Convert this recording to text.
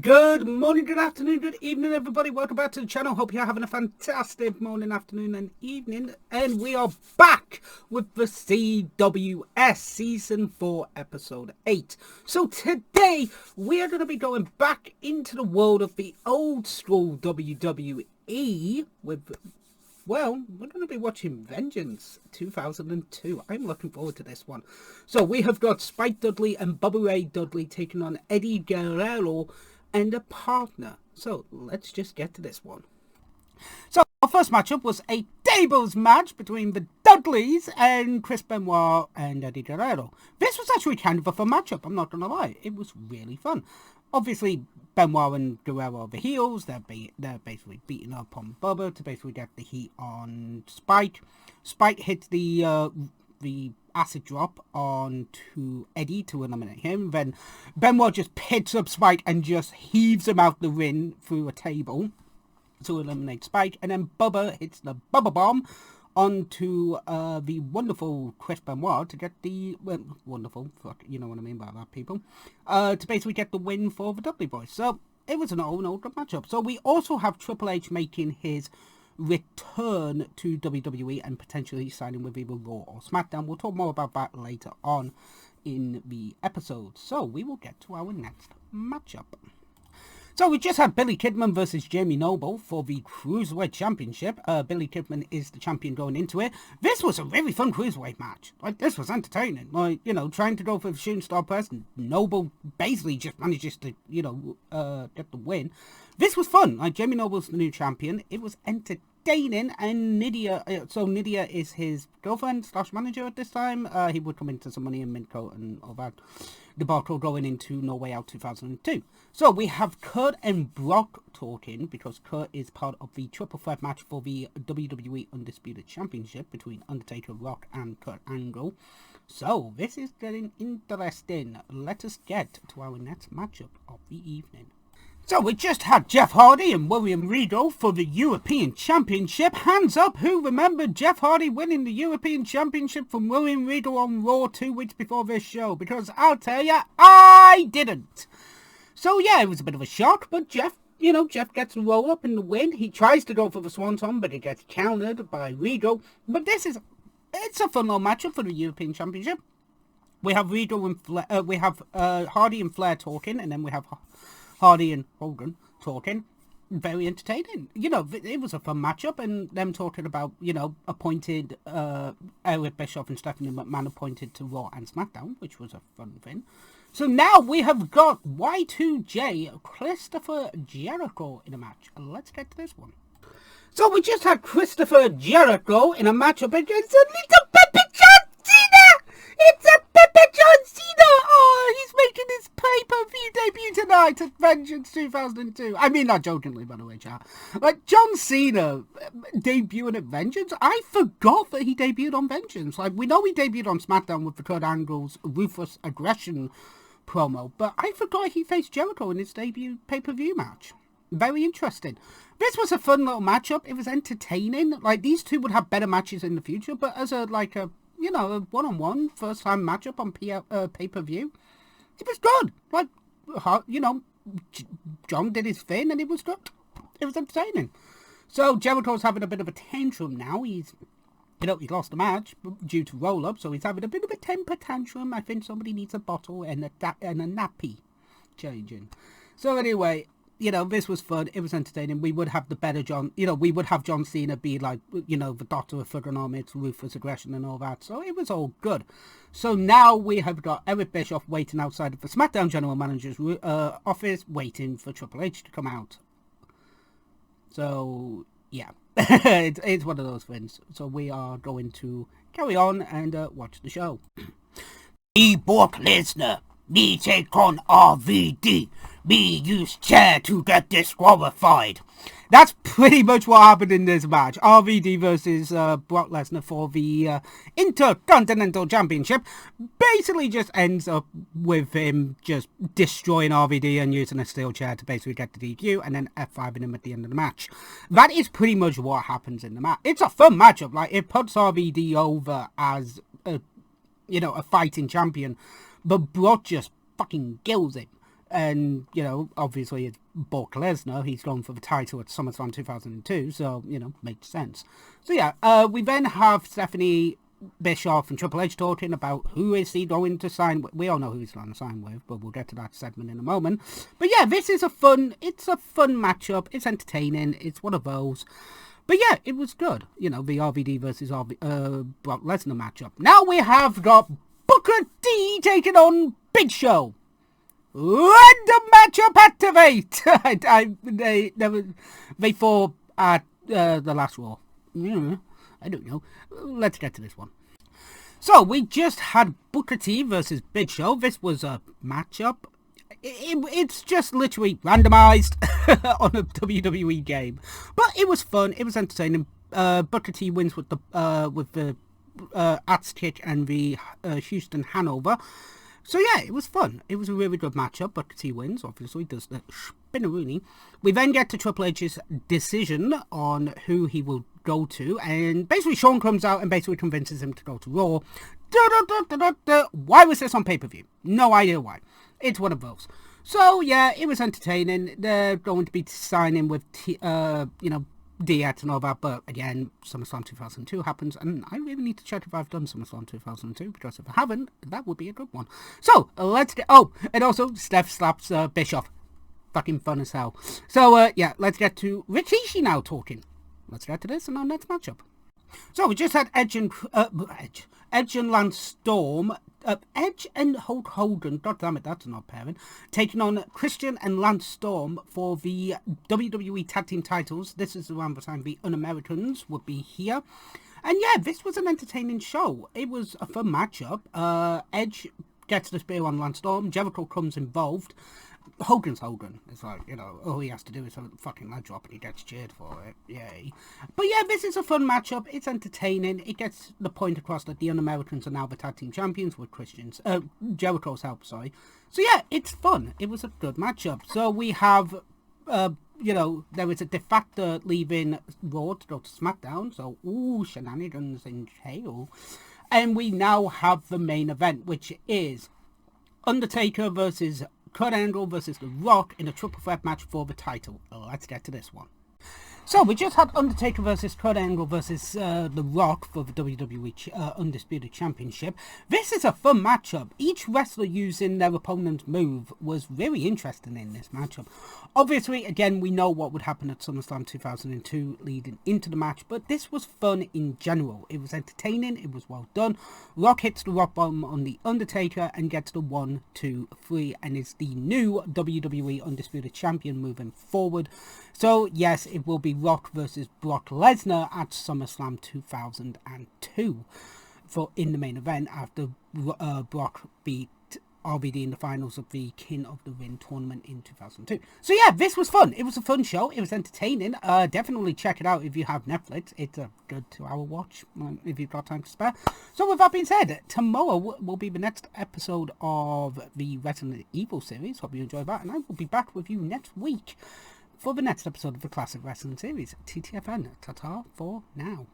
Good morning, good afternoon, good evening, everybody. Welcome back to the channel. Hope you're having a fantastic morning, afternoon, and evening. And we are back with the CWS Season 4, Episode 8. So today, we are going to be going back into the world of the old school WWE with... Well, we're going to be watching Vengeance 2002. I'm looking forward to this one. So we have got Spike Dudley and Bubba Ray Dudley taking on Eddie Guerrero and a partner. So let's just get to this one. So our first matchup was a tables match between the Dudleys and Chris Benoit and Eddie Guerrero. This was actually kind of a fun matchup, I'm not going to lie. It was really fun. Obviously, Benoit and Guerrero are the heels. They're basically beating up on Bubba to basically get the heat on Spike. Spike hits the acid drop onto Eddie to eliminate him. Then Benoit just picks up Spike and just heaves him out the ring through a table to eliminate Spike. And then Bubba hits the Bubba Bomb onto the wonderful Chris Benoit to get the... Well, wonderful, fuck, you know what I mean by that, people. To basically get the win for the Dudley Boys. So, it was an all-in-all good matchup. So, we also have Triple H making his return to WWE and potentially signing with either Raw or SmackDown. We'll talk more about that later on in the episode. So, we will get to our next matchup. So we just had Billy Kidman versus Jamie Noble for the Cruiserweight Championship. Billy Kidman is the champion going into it. This was a really fun Cruiserweight match. Like, this was entertaining. Like, you know, trying to go for the shooting star press, and Noble basically just manages to, you know, get the win. This was fun. Like, Jamie Noble's the new champion. It was entertaining, and Nydia, so Nydia is his girlfriend / manager at this time. He would come into some Money in Midcoat and all that debacle going into No Way Out 2002. So we have Kurt and Brock talking because Kurt is part of the triple threat match for the WWE Undisputed Championship between Undertaker, Rock and Kurt Angle. So this is getting interesting. Let us get to our next matchup of the evening. So we just had Jeff Hardy and William Regal for the European Championship. Hands up, who remembered Jeff Hardy winning the European Championship from William Regal on Raw 2 weeks before this show? Because I'll tell you, I didn't. So yeah, it was a bit of a shock, but Jeff gets the roll up in the win. He tries to go for the Swanton, but it gets countered by Regal. But it's a fun little matchup for the European Championship. We have Regal and Hardy and Flair talking, and then we have Hardy and Hogan talking. Very entertaining. You know, it was a fun matchup, and them talking about, you know, appointed Eric Bischoff and Stephanie McMahon appointed to Raw and SmackDown, which was a fun thing. So now we have got Y2J Christopher Jericho in a match. Let's get to this one. So we just had Christopher Jericho in a matchup against a little Pepe John Cena! It's a Pepe John Cena! Oh, he's making his pay-per-view debut tonight at Vengeance 2002. I mean that jokingly, by the way, chat. Like, John Cena debuting at Vengeance? I forgot that he debuted on Vengeance. Like, we know he debuted on SmackDown with the Kurt Angle's Ruthless Aggression promo, but I forgot he faced Jericho in his debut pay-per-view match. Very interesting. This was a fun little matchup. It was entertaining. Like, these two would have better matches in the future, but as a one-on-one first-time matchup on pay-per-view, it was good. Like, you know, John did his thing, and it was good. It was entertaining. So Jericho's having a bit of a tantrum now. He's lost a match due to roll-up, so he's having a bit of a temper tantrum. I think somebody needs a bottle and a nappy changing. So anyway, you know, this was fun. It was entertaining. We would have the better John, you know, we would have John Cena be like, you know, the Doctor of Thugonomics, Ruthless Aggression and all that. So it was all good. So now we have got Eric Bischoff waiting outside of the SmackDown General Manager's office, waiting for Triple H to come out. So, yeah. it's one of those things. So we are going to carry on and watch the show. Me, Brock Lesnar. Me take on RVD. Me use chair to get disqualified. That's pretty much what happened in this match. RVD versus Brock Lesnar for the Intercontinental Championship. Basically just ends up with him just destroying RVD and using a steel chair to basically get the DQ and then F5ing him at the end of the match. That is pretty much what happens in the match. It's a fun matchup. Like, it puts RVD over as a fighting champion. But Brock just fucking kills him. And, you know, obviously it's Brock Lesnar. He's going for the title at SummerSlam 2002, so, you know, makes sense. So, yeah, we then have Stephanie Bischoff and Triple H talking about who is he going to sign with. We all know who he's going to sign with, but we'll get to that segment in a moment. But, yeah, this is a fun matchup. It's entertaining. It's one of those. But yeah, it was good. You know, the RVD versus Brock Lesnar matchup. Now we have got Booker T taking on Big Show. Random matchup activate. They fought at the last Raw. I don't know. Let's get to this one. So we just had Booker T versus Big Show. This was a matchup. It's just literally randomized on a WWE game, but it was fun. It was entertaining. Booker T wins with the axe kick and the Houston Hanover. So yeah, it was fun. It was a really good matchup. Booker T wins, obviously, does the spinneroonie. We then get to Triple H's decision on who he will go to, and basically Shawn comes out and basically convinces him to go to Raw. Why was this on pay-per-view? No idea why. It's one of those. So yeah, it was entertaining. They're going to be signing with DX and all that, but again, SummerSlam 2002 happens, and I really need to check if I've done SummerSlam 2002, because if I haven't, that would be a good one. So, let's get... Oh, and also, Steph slaps Bischoff. Fucking fun as hell. So, yeah, let's get to Rikishi now talking. Let's get to this in our next matchup. So, we just had Edge and Lance Storm... Edge and Hulk Hogan, god damn it, that's an odd pairing, taking on Christian and Lance Storm for the WWE Tag Team titles. This is around the time the Un-Americans would be here. And yeah, this was an entertaining show. It was a fun matchup. Edge gets the spear on Lance Storm. Jericho comes involved. Hogan's Hogan. It's like, you know, all he has to do is have a fucking leg drop and he gets cheered for it. Yay. But yeah, this is a fun matchup. It's entertaining. It gets the point across that the Un-Americans are now the tag team champions with Jericho's help, sorry. So yeah, it's fun. It was a good matchup. So we have, there is a de facto leaving Raw to go to SmackDown. So, shenanigans in jail. And we now have the main event, which is Undertaker versus Kurt Angle versus The Rock in a triple threat match for the title. Let's get to this one. So, we just had Undertaker versus Kurt Angle versus The Rock for the WWE Undisputed Championship. This is a fun matchup. Each wrestler using their opponent's move was very interesting in this matchup. Obviously, again, we know what would happen at SummerSlam 2002 leading into the match, but this was fun in general. It was entertaining, it was well done. Rock hits the rock bottom on The Undertaker and gets the 1, 2, 3, and is the new WWE Undisputed Champion moving forward. So, yes, it will be Rock versus Brock Lesnar at SummerSlam 2002 in the main event after Brock beat RVD in the finals of the King of the Ring tournament in 2002. So yeah, this was fun. It was a fun show. It was entertaining. Definitely check it out if you have Netflix. It's a good 2-hour watch if you've got time to spare. So with that being said, tomorrow will be the next episode of the Resident Evil series. Hope you enjoy that, and I will be back with you next week for the next episode of the Classic Wrestling series. TTFN. Ta-ta for now.